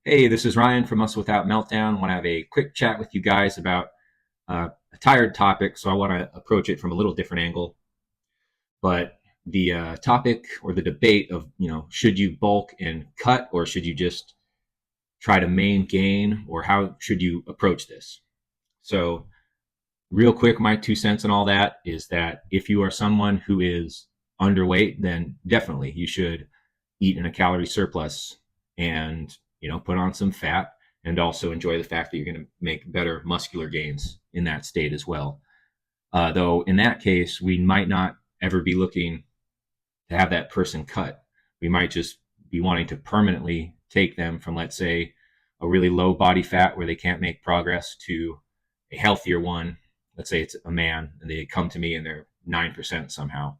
Hey, this is Ryan from Muscle Without Meltdown. I want to have a quick chat with you guys about a tired topic, so I want to approach it from a little different angle. But the topic or the debate of, should you bulk and cut or should you just try to gain, or how should you approach this? So, real quick, my 2 cents on all that is that if you are someone who is underweight, then definitely you should eat in a calorie surplus and put on some fat, and also enjoy the fact that you're going to make better muscular gains in that state as well. Though in that case, we might not ever be looking to have that person cut. We might just be wanting to permanently take them from, let's say, a really low body fat where they can't make progress to a healthier one. Let's say it's a man and they come to me and they're 9% somehow.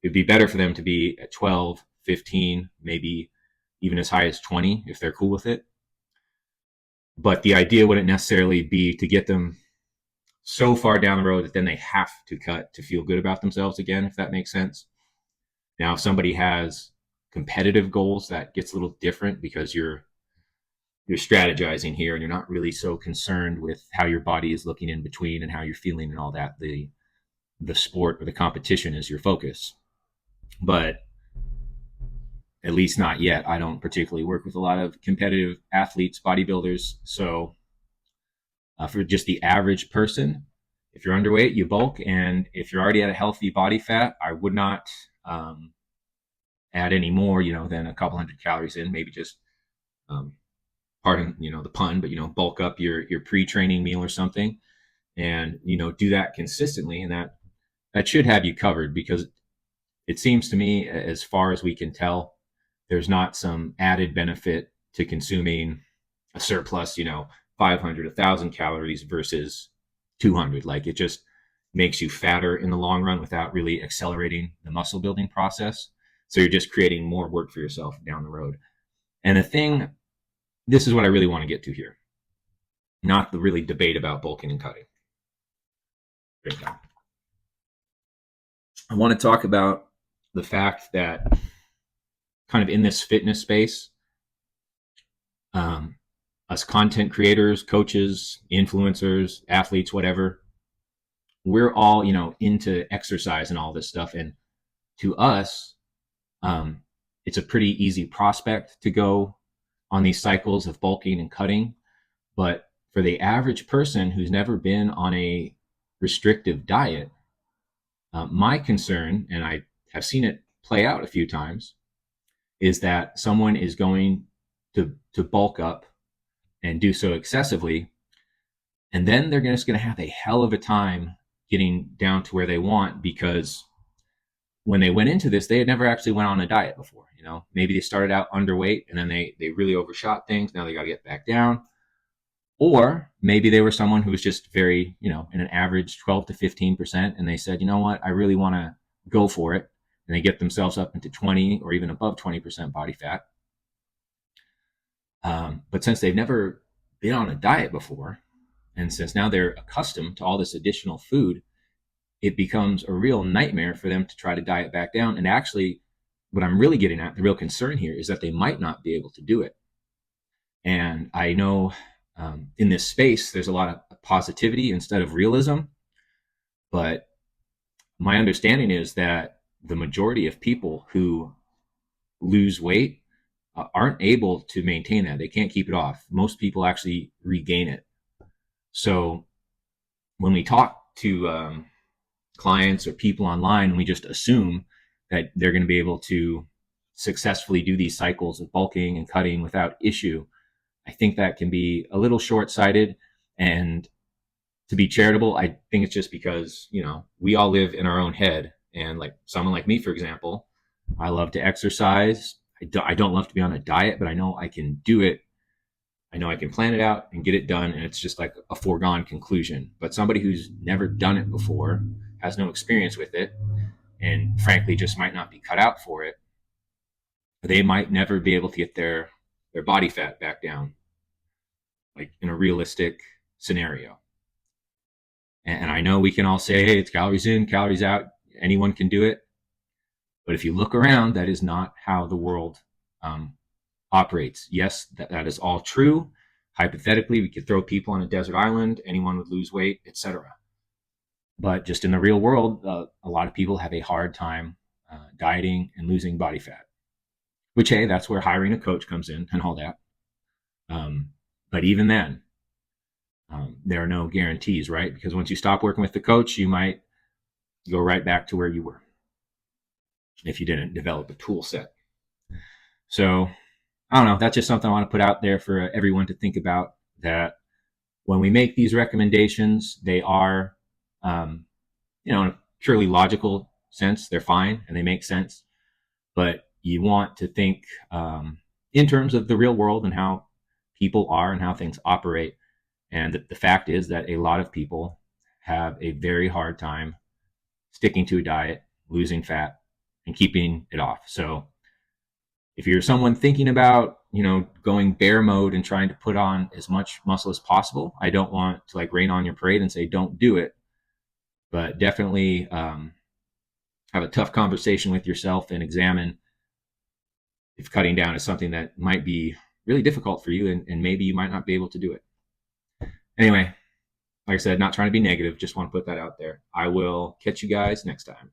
It'd be better for them to be at 12, 15, maybe even as high as 20 if they're cool with it. But the idea wouldn't necessarily be to get them so far down the road that then they have to cut to feel good about themselves again, if that makes sense. Now, if somebody has competitive goals, that gets a little different because you're strategizing here and you're not really so concerned with how your body is looking in between and how you're feeling and all that. The sport or the competition is your focus. But at least not yet. I don't particularly work with a lot of competitive athletes, bodybuilders. So for just the average person, if you're underweight, you bulk. And if you're already at a healthy body fat, I would not add any more, than a couple hundred calories in, maybe just, pardon, the pun, but, bulk up your pre-training meal or something and, do that consistently. And that should have you covered, because it seems to me, as far as we can tell, there's not some added benefit to consuming a surplus, 500, 1,000 calories versus 200. Like, it just makes you fatter in the long run without really accelerating the muscle building process. So you're just creating more work for yourself down the road. And this is what I really want to get to here, not the really debate about bulking and cutting. I want to talk about the fact that kind of in this fitness space, us content creators, coaches, influencers, athletes, whatever, we're all, into exercise and all this stuff. And to us, it's a pretty easy prospect to go on these cycles of bulking and cutting. But for the average person who's never been on a restrictive diet, my concern, and I have seen it play out a few times, is that someone is going to bulk up and do so excessively, and then they're just going to have a hell of a time getting down to where they want, because when they went into this, they had never actually went on a diet before. Maybe they started out underweight and then they really overshot things. Now they got to get back down. Or maybe they were someone who was just very, in an average 12 to 15%. And they said, you know what, I really want to go for it. And they get themselves up into 20 or even above 20% body fat. But since they've never been on a diet before, and since now they're accustomed to all this additional food, it becomes a real nightmare for them to try to diet back down. And actually, what I'm really getting at, the real concern here, is that they might not be able to do it. And I know in this space, there's a lot of positivity instead of realism. But my understanding is that the majority of people who lose weight aren't able to maintain that. They can't keep it off. Most people actually regain it. So when we talk to clients or people online, we just assume that they're going to be able to successfully do these cycles of bulking and cutting without issue. I think that can be a little short-sighted. And to be charitable, I think it's just because, we all live in our own head. And like someone like me, for example, I love to exercise. I don't love to be on a diet, but I know I can do it. I know I can plan it out and get it done. And it's just like a foregone conclusion. But somebody who's never done it before, has no experience with it, and frankly just might not be cut out for it, they might never be able to get their body fat back down, like in a realistic scenario. And I know we can all say, hey, it's calories in, calories out. Anyone can do it. But if you look around, that is not how the world operates. Yes, that is all true. Hypothetically, we could throw people on a desert island, anyone would lose weight, etc. But just in the real world, a lot of people have a hard time dieting and losing body fat. Which, hey, that's where hiring a coach comes in and all that. Um, but even then, there are no guarantees, right? Because once you stop working with the coach, you might go right back to where you were if you didn't develop a tool set. So I don't know. That's just something I want to put out there for everyone to think about, that when we make these recommendations, they are, um, in a purely logical sense, they're fine and they make sense. But you want to think in terms of the real world and how people are and how things operate. And the fact is that a lot of people have a very hard time sticking to a diet, losing fat, and keeping it off. So if you're someone thinking about, going bear mode and trying to put on as much muscle as possible, I don't want to like rain on your parade and say don't do it, but definitely have a tough conversation with yourself and examine if cutting down is something that might be really difficult for you, and maybe you might not be able to do it. Anyway, like I said, not trying to be negative, just want to put that out there. I will catch you guys next time.